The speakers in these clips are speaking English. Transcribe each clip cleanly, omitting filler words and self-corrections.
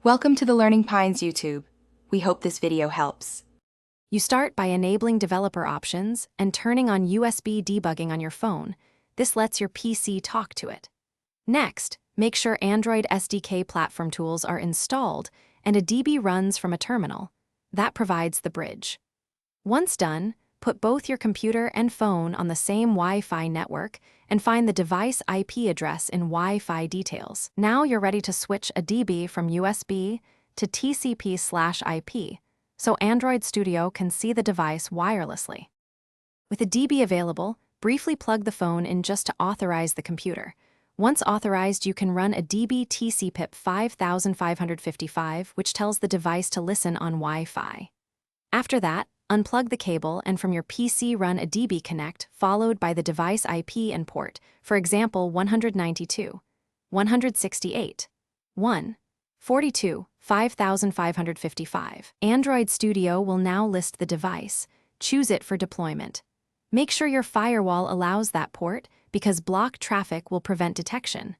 Welcome to the Learning Pines YouTube. We hope this video helps. You start by enabling developer options and turning on USB debugging on your phone. This lets your PC talk to it. Next, make sure Android SDK platform tools are installed and a DB runs from a terminal. That provides the bridge. Once done, put both your computer and phone on the same Wi-Fi network and find the device IP address in Wi-Fi details. Now you're ready to switch a DB from USB to TCP/IP, so Android Studio can see the device wirelessly. With a DB available, briefly plug the phone in just to authorize the computer. Once authorized, you can run a DB TCP/IP 5555, which tells the device to listen on Wi-Fi. After that, unplug the cable and from your PC run a DB connect followed by the device IP and port, for example 192, 168, 142, 5555. Android Studio will now list the device. Choose it for deployment. Make sure your firewall allows that port because block traffic will prevent detection.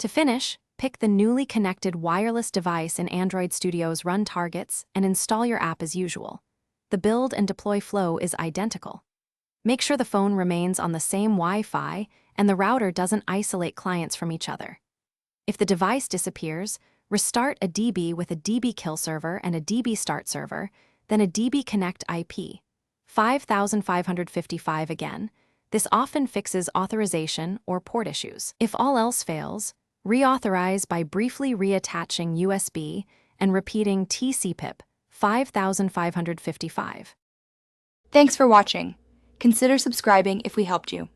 To finish, pick the newly connected wireless device in Android Studio's Run Targets and install your app as usual. The build and deploy flow is identical. Make sure the phone remains on the same Wi-Fi and the router doesn't isolate clients from each other. If the device disappears, restart a DB with a DB kill server and a DB start server, then a DB connect IP 5555 again. This often fixes authorization or port issues. If all else fails, reauthorize by briefly reattaching USB and repeating TCP/IP 5555. Thanks for watching. Consider subscribing if we helped you.